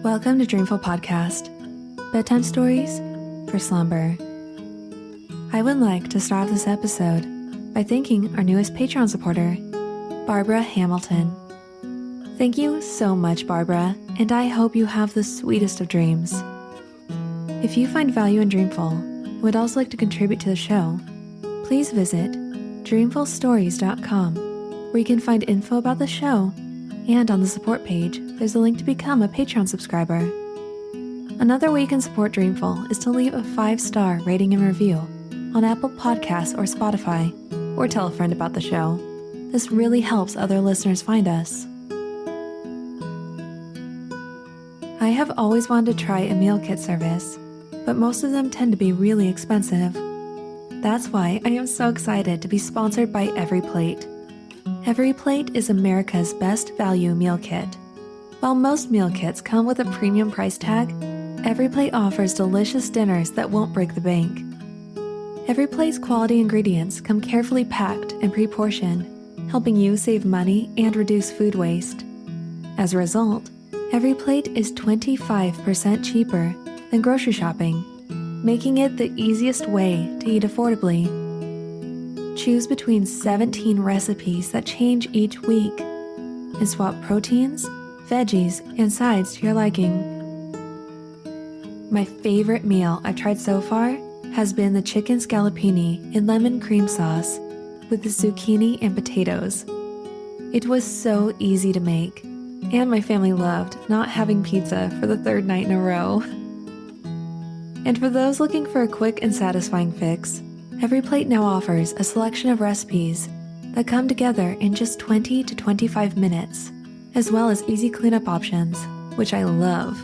Welcome to Dreamful Podcast, bedtime stories for slumber. I would like to start off this episode by thanking our newest Patreon supporter, Barbara Hamilton. Thank you so much, Barbara, and I hope you have the sweetest of dreams. If you find value in Dreamful and would also like to contribute to the show, please visit dreamfulstories.com, where you can find info about the show, and on the support page, there's a link to become a Patreon subscriber. Another way you can support Dreamful is to leave a 5-star rating and review on Apple Podcasts or Spotify, or tell a friend about the show. This really helps other listeners find us. I have always wanted to try a meal kit service, but most of them tend to be really expensive. That's why I am so excited to be sponsored by EveryPlate. EveryPlate is America's best value meal kit. While most meal kits come with a premium price tag, EveryPlate offers delicious dinners that won't break the bank. EveryPlate's quality ingredients come carefully packed and pre-portioned, helping you save money and reduce food waste. As a result, EveryPlate is 25% cheaper than grocery shopping, making it the easiest way to eat affordably. Choose between 17 recipes that change each week and swap proteins, veggies, and sides to your liking. My favorite meal I've tried so far has been the chicken scallopini in lemon cream sauce with the zucchini and potatoes. It was so easy to make, and my family loved not having pizza for the third night in a row. And for those looking for a quick and satisfying fix, EveryPlate now offers a selection of recipes that come together in just 20 to 25 minutes, as well as easy cleanup options, which I love.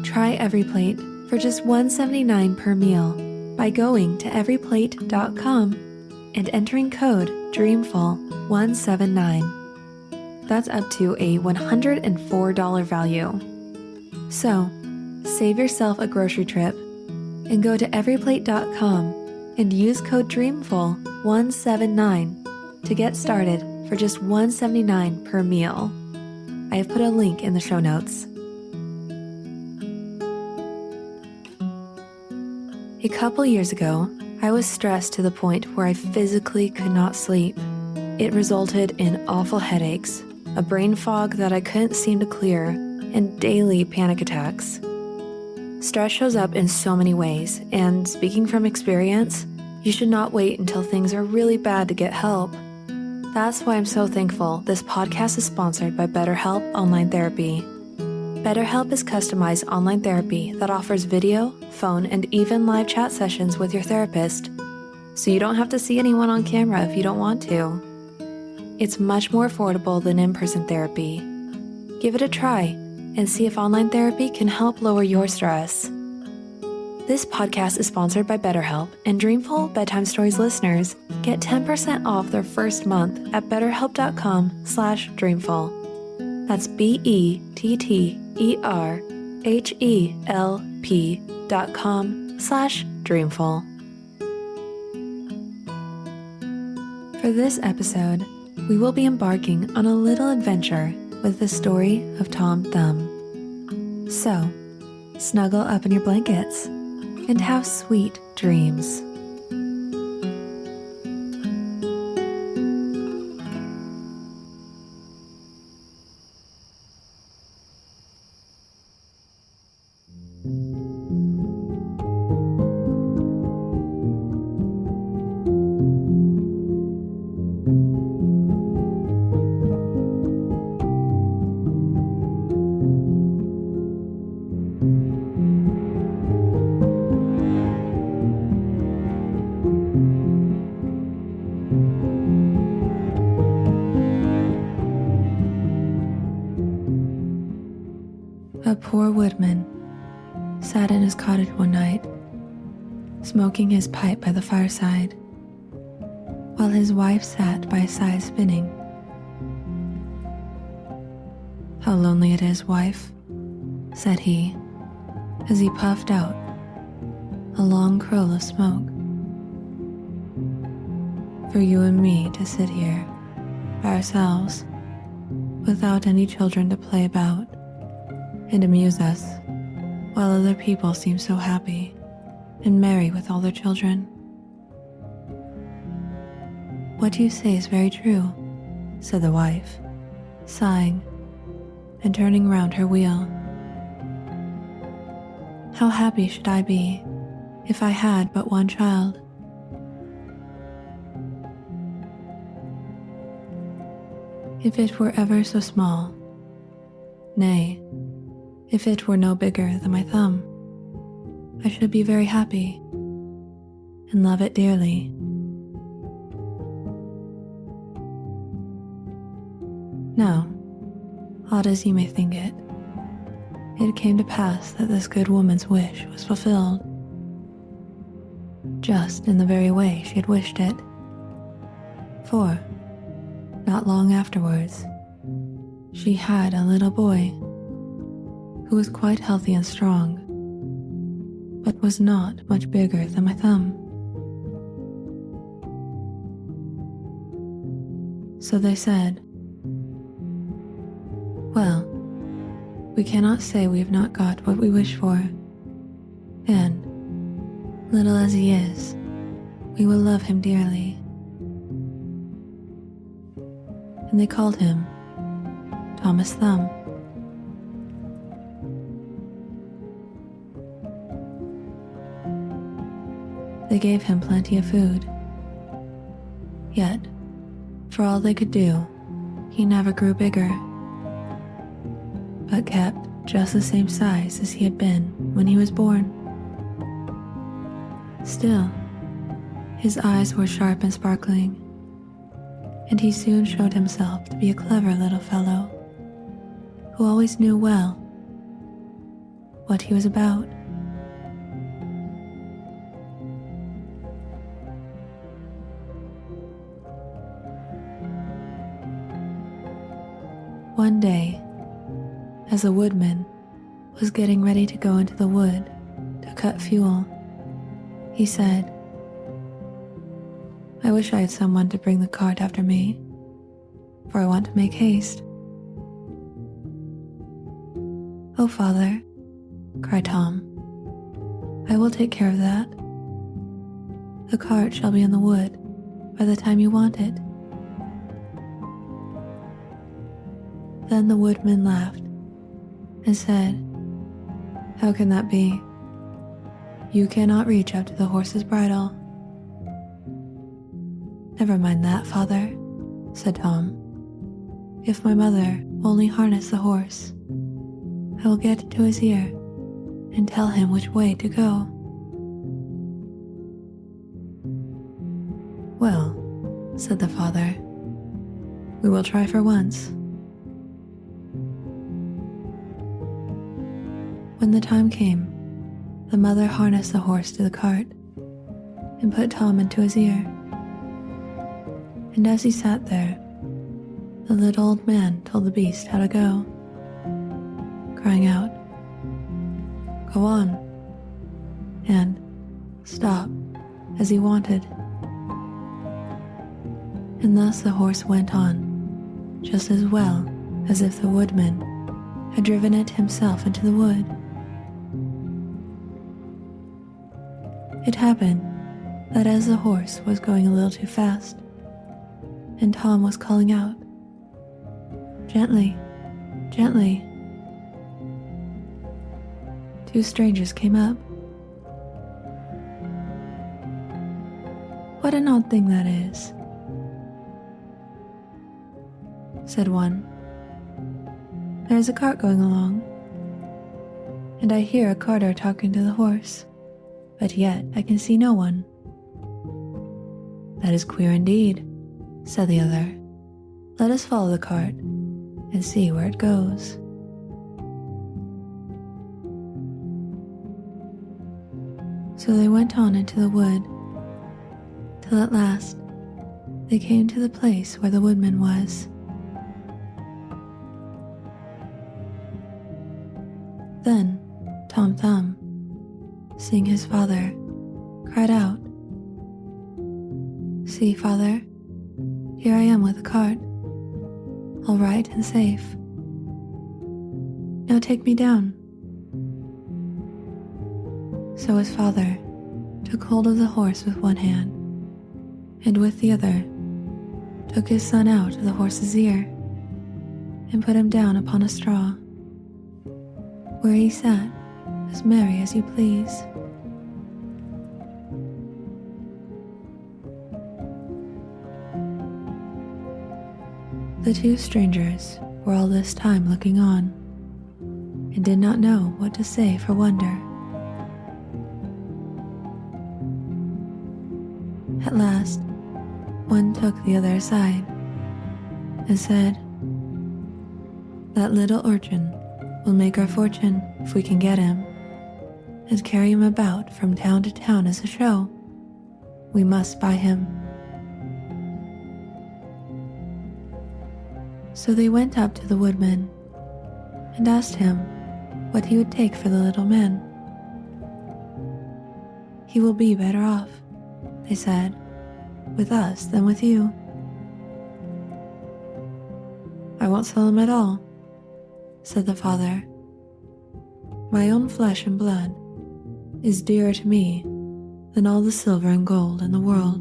Try EveryPlate for just $1.79 per meal by going to everyplate.com and entering code DREAMFUL179. That's up to a $104 value. So, save yourself a grocery trip and go to everyplate.com and use code DREAMFUL179 to get started for just $1.79 per meal. I have put a link in the show notes. A couple years ago, I was stressed to the point where I physically could not sleep. It resulted in awful headaches, a brain fog that I couldn't seem to clear, and daily panic attacks. Stress shows up in so many ways, and speaking from experience, you should not wait until things are really bad to get help. That's why I'm so thankful this podcast is sponsored by BetterHelp Online Therapy. BetterHelp is customized online therapy that offers video, phone, and even live chat sessions with your therapist, so you don't have to see anyone on camera if you don't want to. It's much more affordable than in-person therapy. Give it a try and see if online therapy can help lower your stress. This podcast is sponsored by BetterHelp, and Dreamful Bedtime Stories listeners get 10% off their first month at betterhelp.com/dreamful. That's BETTERHELP.com/dreamful. For this episode, we will be embarking on a little adventure with the story of Tom Thumb. So, snuggle up in your blankets and have sweet dreams. A poor woodman sat in his cottage one night, smoking his pipe by the fireside, while his wife sat by his side spinning. "How lonely it is, wife," said he, as he puffed out a long curl of smoke. "For you and me to sit here by ourselves, without any children to play about, and amuse us, while other people seem so happy and merry with all their children. What you say is very true, said the wife, sighing and turning round her wheel. How happy should I be if I had but one child. If it were ever so small, nay, if it were no bigger than my thumb, I should be very happy and love it dearly. Now, odd as you may think it, it came to pass that this good woman's wish was fulfilled, just in the very way she had wished it. For, not long afterwards, she had a little boy who was quite healthy and strong, but was not much bigger than my thumb. So they said, well, we cannot say we have not got what we wish for, and, little as he is, we will love him dearly. And they called him Thomas Thumb. They gave him plenty of food, yet, for all they could do, he never grew bigger, but kept just the same size as he had been when he was born. Still, his eyes were sharp and sparkling, and he soon showed himself to be a clever little fellow who always knew well what he was about. One day, as the woodman was getting ready to go into the wood to cut fuel, he said, I wish I had someone to bring the cart after me, for I want to make haste. Oh, father, cried Tom, I will take care of that. The cart shall be in the wood by the time you want it. Then the woodman laughed and said, How can that be? You cannot reach up to the horse's bridle. Never mind that, father, said Tom. If my mother will only harness the horse, I will get to his ear and tell him which way to go. Well, said the father, we will try for once. When the time came, the mother harnessed the horse to the cart and put Tom into his ear. And as he sat there, the little old man told the beast how to go, crying out, Go on, and stop, as he wanted. And thus the horse went on, just as well as if the woodman had driven it himself into the wood. It happened that as the horse was going a little too fast, and Tom was calling out, Gently, gently, two strangers came up. What an odd thing that is, said one. There's a cart going along, and I hear a carter talking to the horse, but yet I can see no one. That is queer indeed, said the other. Let us follow the cart and see where it goes. So they went on into the wood, till at last they came to the place where the woodman was. Then Tom Thumb, seeing his father, cried out, See, father, here I am with the cart, all right and safe. Now take me down." So his father took hold of the horse with one hand, and with the other took his son out of the horse's ear and put him down upon a straw, where he sat as merry as you please. The two strangers were all this time looking on, and did not know what to say for wonder. At last, one took the other aside and said, "That little urchin will make our fortune if we can get him, and carry him about from town to town as a show. We must buy him." So they went up to the woodman and asked him what he would take for the little man. "He will be better off," they said, "with us than with you." "I won't sell him at all," said the father. "My own flesh and blood is dearer to me than all the silver and gold in the world."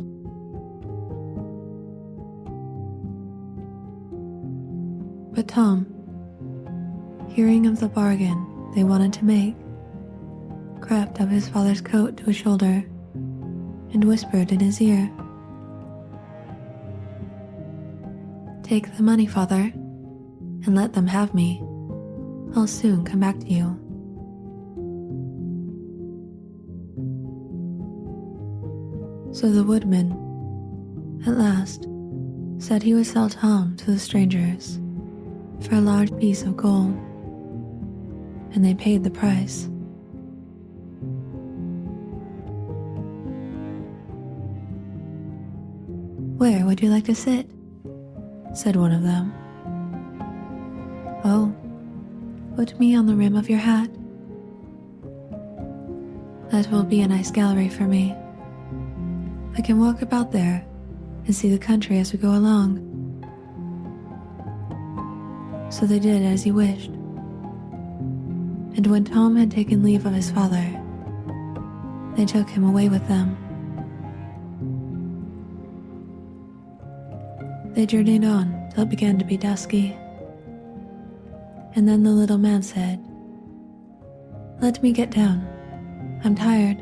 But Tom, hearing of the bargain they wanted to make, crept up his father's coat to his shoulder and whispered in his ear, "Take the money, father, and let them have me. I'll soon come back to you." So the woodman, at last, said he would sell Tom to the strangers for a large piece of gold, and they paid the price. "Where would you like to sit?" said one of them. "Oh, put me on the rim of your hat. That will be a nice gallery for me. I can walk about there and see the country as we go along." So they did as he wished. And when Tom had taken leave of his father, they took him away with them. They journeyed on till it began to be dusky. And then the little man said, "Let me get down. I'm tired."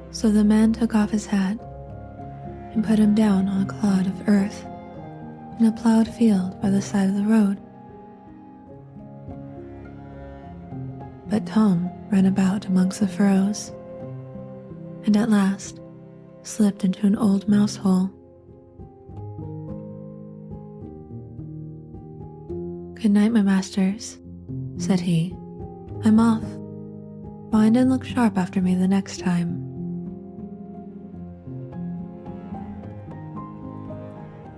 So the man took off his hat and put him down on a clod of earth in a plowed field by the side of the road. But Tom ran about amongst the furrows, and at last slipped into an old mouse hole. "Good night, my masters," said he. "I'm off. Mind and look sharp after me the next time."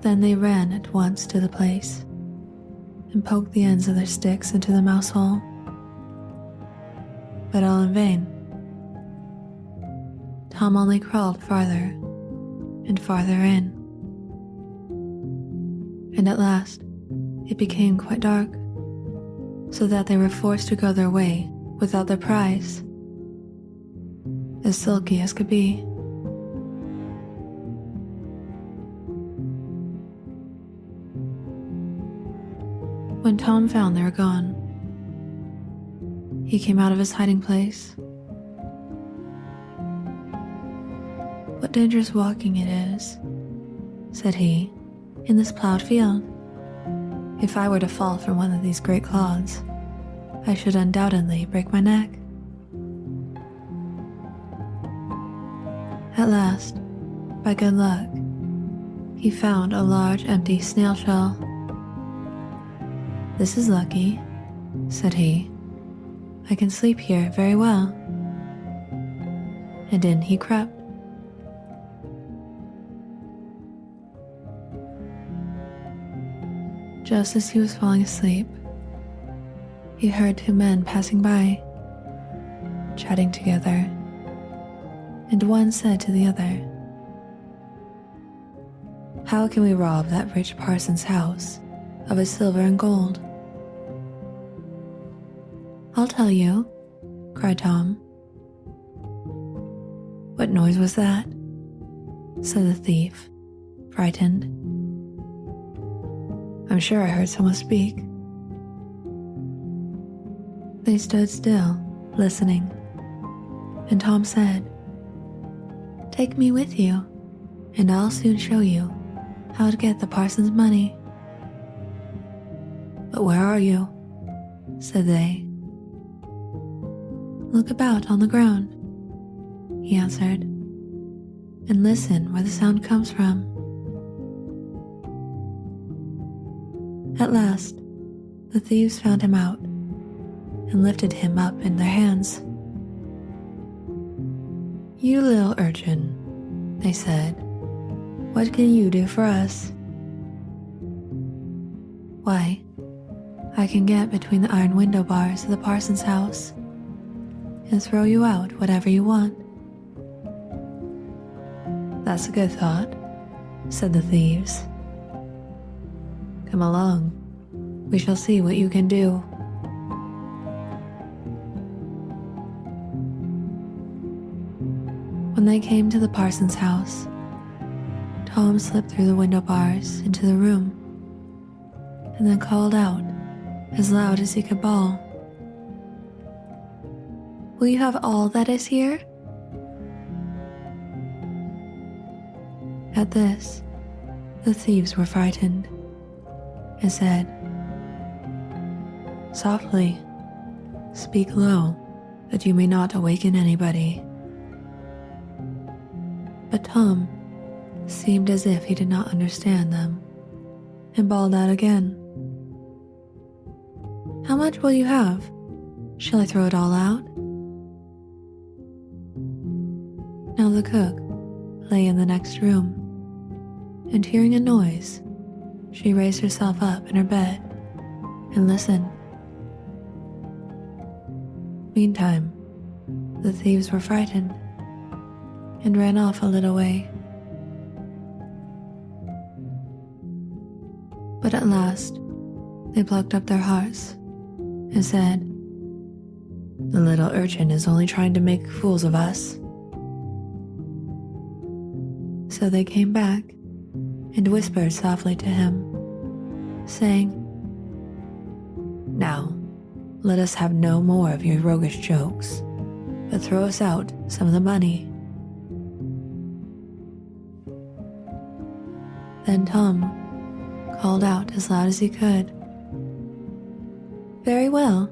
Then they ran at once to the place and poked the ends of their sticks into the mouse hole, but all in vain. Tom only crawled farther and farther in, and at last it became quite dark, so that they were forced to go their way without their prize, as sulky as could be. When Tom found they were gone, he came out of his hiding place. "What dangerous walking it is," said he, "in this plowed field. If I were to fall from one of these great clods, I should undoubtedly break my neck." At last, by good luck, he found a large empty snail shell. "This is lucky," said he. "I can sleep here very well." And in he crept. Just as he was falling asleep, he heard two men passing by, chatting together, and one said to the other, "How can we rob that rich parson's house of his silver and gold "I'll tell you," cried Tom. "What noise was that?" said the thief, frightened. "I'm sure I heard someone speak." They stood still, listening, and Tom said, "Take me with you, and I'll soon show you how to get the parson's money." "But where are you?" said they. "Look about on the ground," he answered, "and listen where the sound comes from." At last, the thieves found him out and lifted him up in their hands. "You little urchin," they said, "what can you do for us?" "Why, I can get between the iron window bars of the parson's house and throw you out whatever you want." "That's a good thought," said the thieves. "Come along, we shall see what you can do." When they came to the parson's house, Tom slipped through the window bars into the room and then called out as loud as he could bawl, "Will you have all that is here?" At this, the thieves were frightened and said, "Softly, speak low, that you may not awaken anybody." But Tom seemed as if he did not understand them and bawled out again, "How much will you have? Shall I throw it all out?" Now the cook lay in the next room, and hearing a noise, she raised herself up in her bed and listened. Meantime, the thieves were frightened and ran off a little way. But at last, they plucked up their hearts and said, "The little urchin is only trying to make fools of us." So they came back and whispered softly to him, saying, "Now, let us have no more of your roguish jokes, but throw us out some of the money." Then Tom called out as loud as he could, "Very well,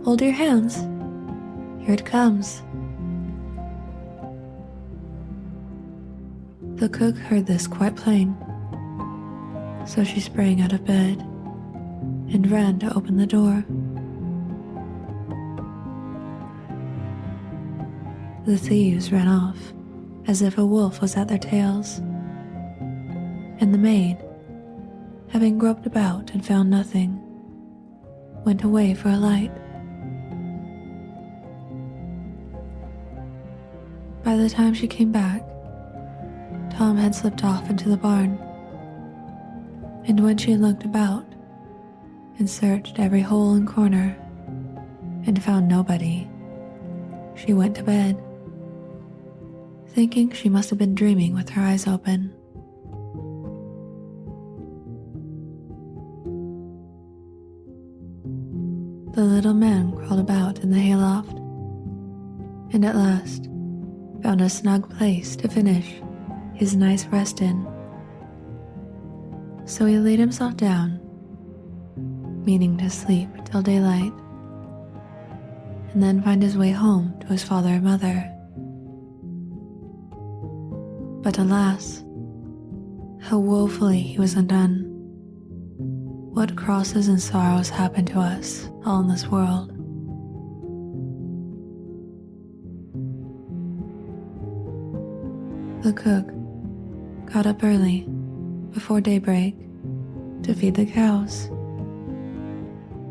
hold your hands. Here it comes." The cook heard this quite plain, so she sprang out of bed and ran to open the door. The thieves ran off as if a wolf was at their tails, and the maid, having groped about and found nothing, went away for a light. By the time she came back, Tom had slipped off into the barn, and when she looked about and searched every hole and corner and found nobody, she went to bed, thinking she must have been dreaming with her eyes open. The little man crawled about in the hayloft, and at last found a snug place to finish his nice rest in. So he laid himself down, meaning to sleep till daylight, and then find his way home to his father and mother. But alas, how woefully he was undone. What crosses and sorrows happen to us all in this world. The cook got up early, before daybreak, to feed the cows,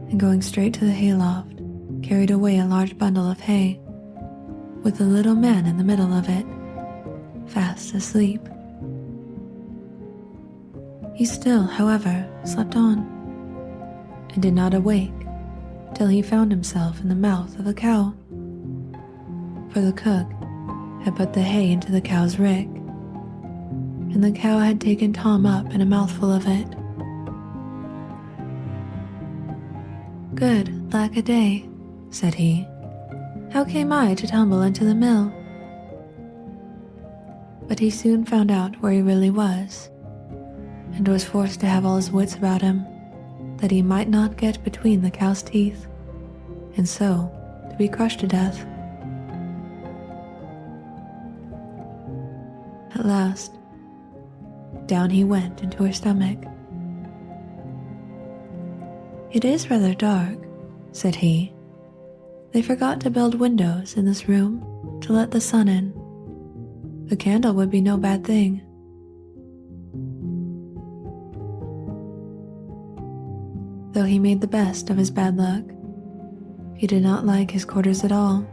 and going straight to the hayloft, carried away a large bundle of hay, with the little man in the middle of it, fast asleep. He still, however, slept on, and did not awake till he found himself in the mouth of a cow. For the cook had put the hay into the cow's rick, and the cow had taken Tom up in a mouthful of it. "Good lack-a-day," said he. "How came I to tumble into the mill?" But he soon found out where he really was, and was forced to have all his wits about him, that he might not get between the cow's teeth, and so to be crushed to death. At last, down he went into her stomach. "It is rather dark," said he. "They forgot to build windows in this room to let the sun in. A candle would be no bad thing." Though he made the best of his bad luck, he did not like his quarters at all.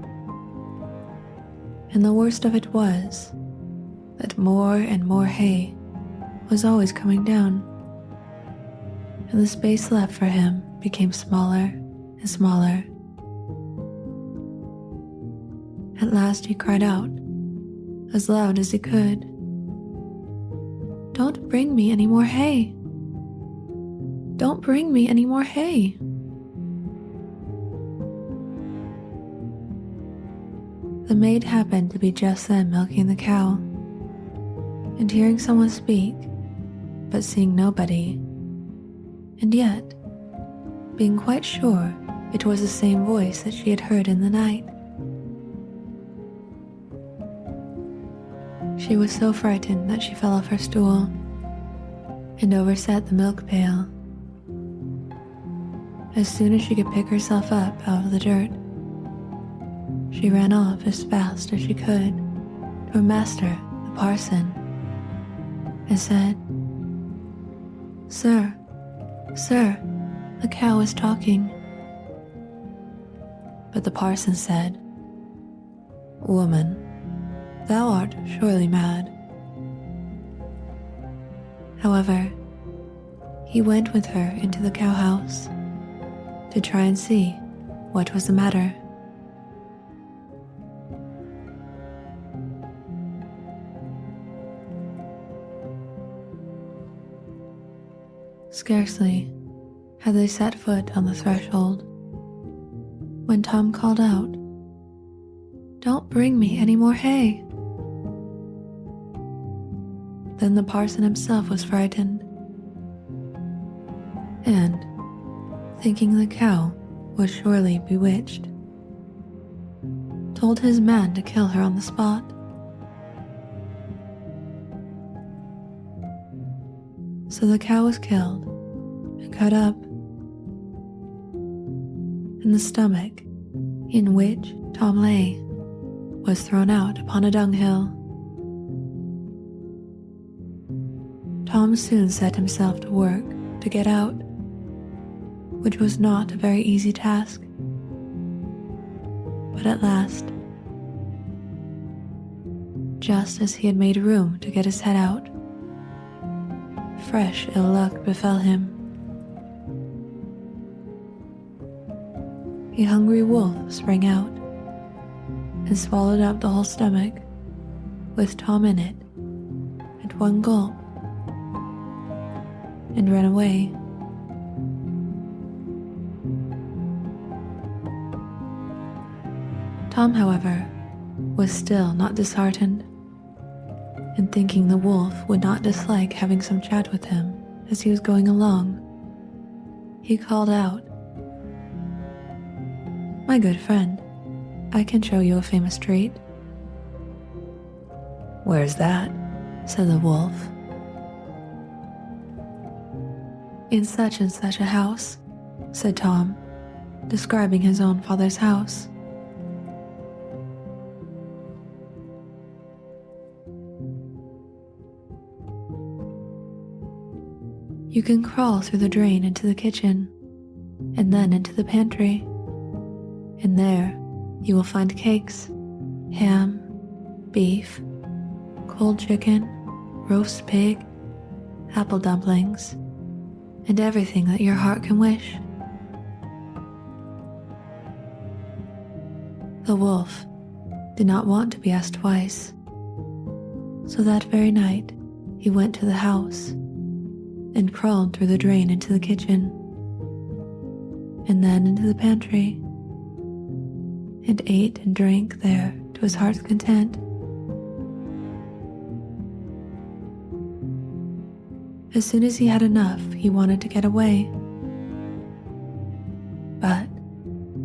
And the worst of it was that more and more hay was always coming down, and the space left for him became smaller and smaller. At last he cried out, as loud as he could, "Don't bring me any more hay! Don't bring me any more hay!" The maid happened to be just then milking the cow, and hearing someone speak, but seeing nobody, and yet being quite sure it was the same voice that she had heard in the night. She was so frightened that she fell off her stool and overset the milk pail. As soon as she could pick herself up out of the dirt, she ran off as fast as she could to her master, the parson, and said, "Sir, sir, the cow is talking." But the parson said, "Woman, thou art surely mad." However, he went with her into the cowhouse to try and see what was the matter. Scarcely had they set foot on the threshold when Tom called out, "Don't bring me any more hay." Then the parson himself was frightened, and, thinking the cow was surely bewitched, told his man to kill her on the spot. So the cow was killed and cut up, and the stomach in which Tom lay was thrown out upon a dunghill. Tom soon set himself to work to get out, which was not a very easy task. But at last, just as he had made room to get his head out, fresh ill luck befell him. A hungry wolf sprang out and swallowed up the whole stomach, with Tom in it, at one gulp, and ran away. Tom, however, was still not disheartened, and thinking the wolf would not dislike having some chat with him as he was going along, he called out, "My good friend, I can show you a famous treat." "Where's that?" said the wolf. "In such and such a house," said Tom, describing his own father's house. You can crawl through the drain into the kitchen, and then into the pantry, and there you will find cakes, ham, beef, cold chicken, roast pig, apple dumplings, and everything that your heart can wish. The wolf did not want to be asked twice, so that very night he went to the house and crawled through the drain into the kitchen, and then into the pantry, and ate and drank there to his heart's content. As soon as he had enough, he wanted to get away. But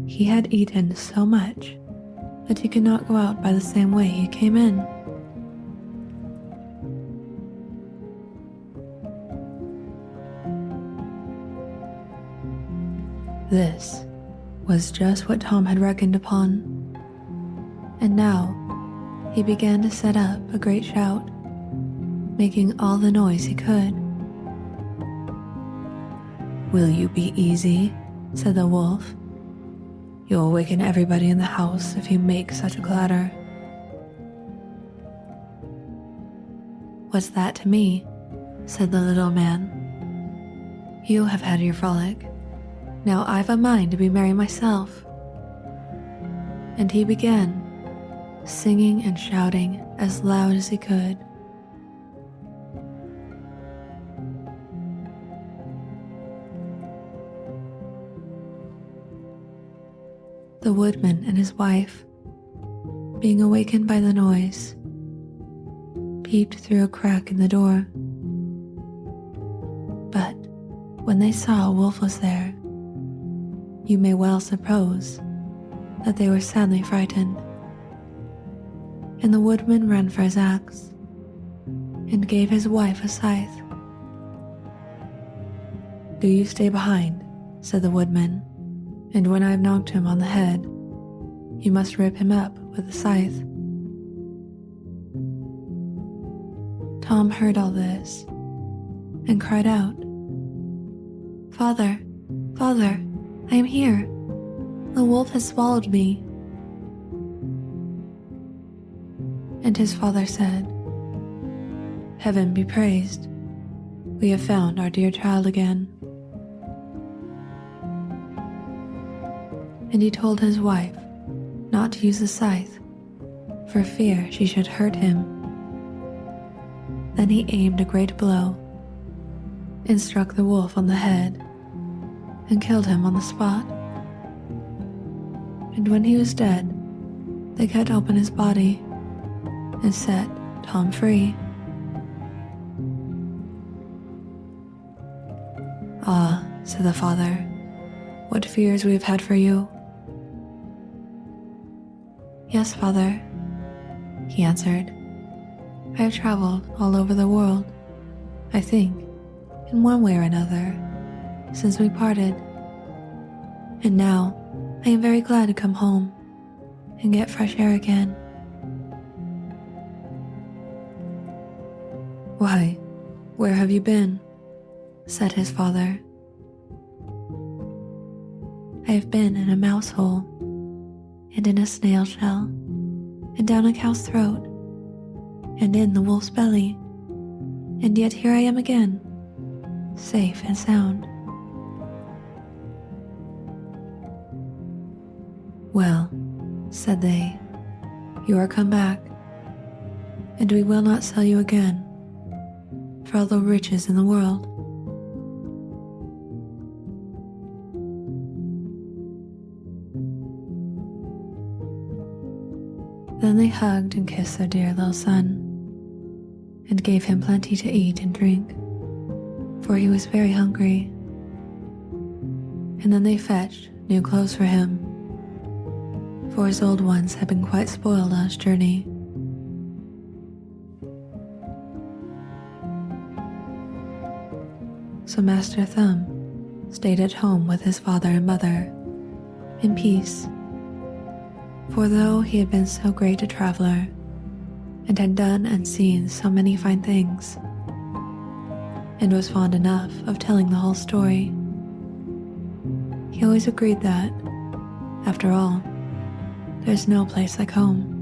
he had eaten so much that he could not go out by the same way he came in. This was just what Tom had reckoned upon, and now he began to set up a great shout, making all the noise he could. "Will you be easy?" said the wolf. "You'll awaken everybody in the house if you make such a clatter." "What's that to me?" said the little man. "You have had your frolic. Now I've a mind to be merry myself." And he began singing and shouting as loud as he could. The woodman and his wife, being awakened by the noise, peeped through a crack in the door. But when they saw a wolf was there, you may well suppose that they were sadly frightened. And the woodman ran for his axe and gave his wife a scythe. "Do you stay behind," said the woodman, "and when I've knocked him on the head, you must rip him up with the scythe." Tom heard all this and cried out, "Father, Father, I am here. The wolf has swallowed me." And his father said, "Heaven be praised. We have found our dear child again." And he told his wife not to use the scythe for fear she should hurt him. Then he aimed a great blow and struck the wolf on the head and killed him on the spot. And when he was dead, they cut open his body and set Tom free. "Ah," said the father, "what fears we have had for you." "Yes, father," he answered. "I have traveled all over the world, I think, in one way or another, since we parted. And now I am very glad to come home and get fresh air again." "Why, where have you been?" said his father. "I have been in a mouse hole, and in a snail shell, and down a cow's throat, and in the wolf's belly, and yet here I am again, safe and sound." "Well," said they, "you are come back, and we will not sell you again for all the riches in the world." Then they hugged and kissed their dear little son, and gave him plenty to eat and drink, for he was very hungry. And then they fetched new clothes for him, for his old ones had been quite spoiled on his journey. So Master Thumb stayed at home with his father and mother, in peace. For though he had been so great a traveler, and had done and seen so many fine things, and was fond enough of telling the whole story, he always agreed that, after all, there's no place like home.